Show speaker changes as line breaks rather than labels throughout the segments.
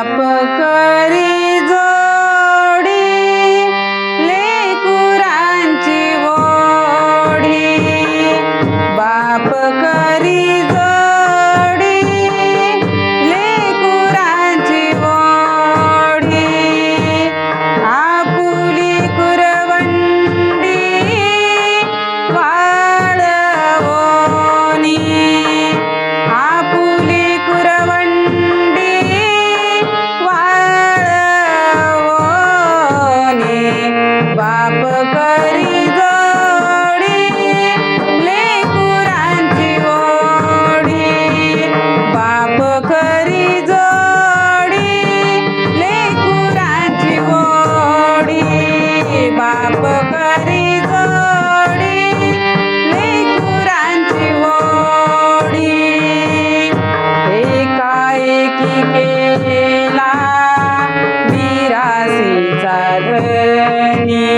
बाप करी जोडी लेकुरांची ओढी, बाप करी जोडी लेकुरांची ओढी, आपुली कुरवंडी वाळवोनी, आपुली कुरवंडी वाळवोनी, बाप करी जोडी लेकुरांची ओढी, बाप करी जोडी लेकुरांची ओढी, बाप करी जोडी लेकुरांची ओढी, एकाएकी केला मिरासीचा धनी,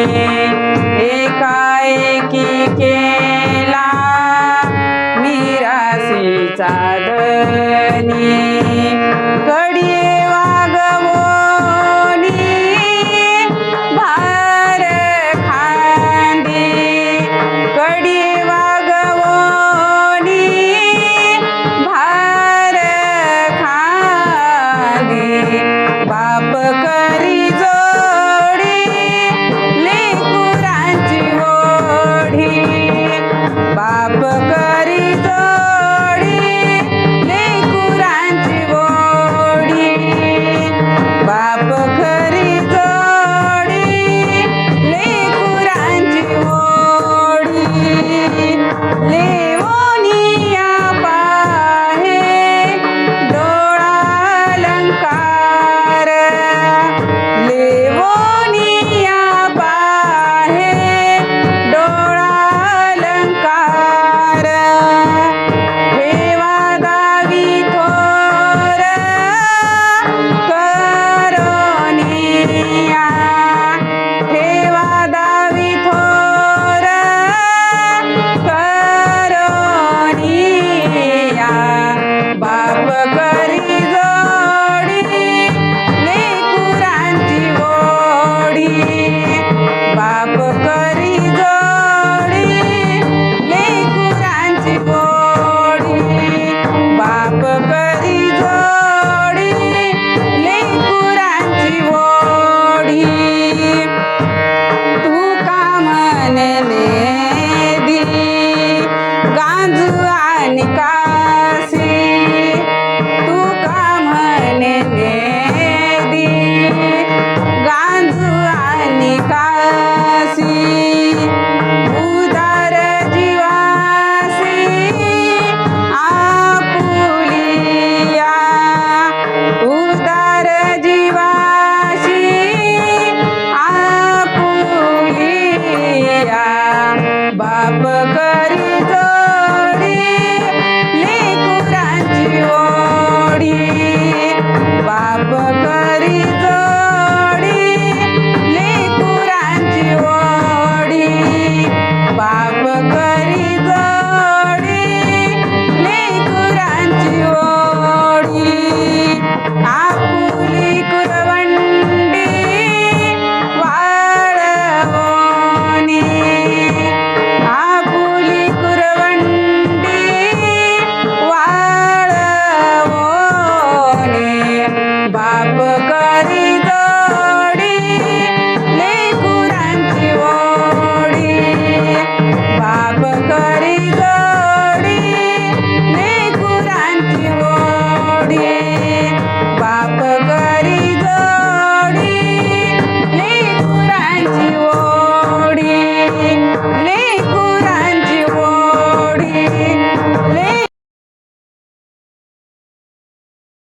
एकाएकी केला मिरासीचा धनी, कडे वागवोनी भार खांदी, कडे वागवोनी भार खांदी, बाप करी जोडी लेकुरांची ओढी, बाप करी जोडी लेकुरांची ओढी, बाप करी जोडी लेकुरांची ओढी, लेवोनिया पाहे डोळालंकार, लेवोनिया पाहे डोळालंकार, ठेवा दावी थोर करोनिया, ठेवा दावी थोर करोनिया, बाप करी जोडी लेकुरांची ओढी, बाप करी जोडी लेकुरांची ओढी, बाप करी जोडी लेकुरांची ओढी, तू का म्हणले दी गांजू आणि कासी, तू का म्हणले दी गांजू आणि कासी, उदार जीवासी आपुलिया, उदार जीवासी आपुलिया, बाप करी जोडी लेकुरांची ओढी, बाप करी जोडी लेकुरांची ओढी, बाप करी जोडी लेकुरांची ओढी, आपुली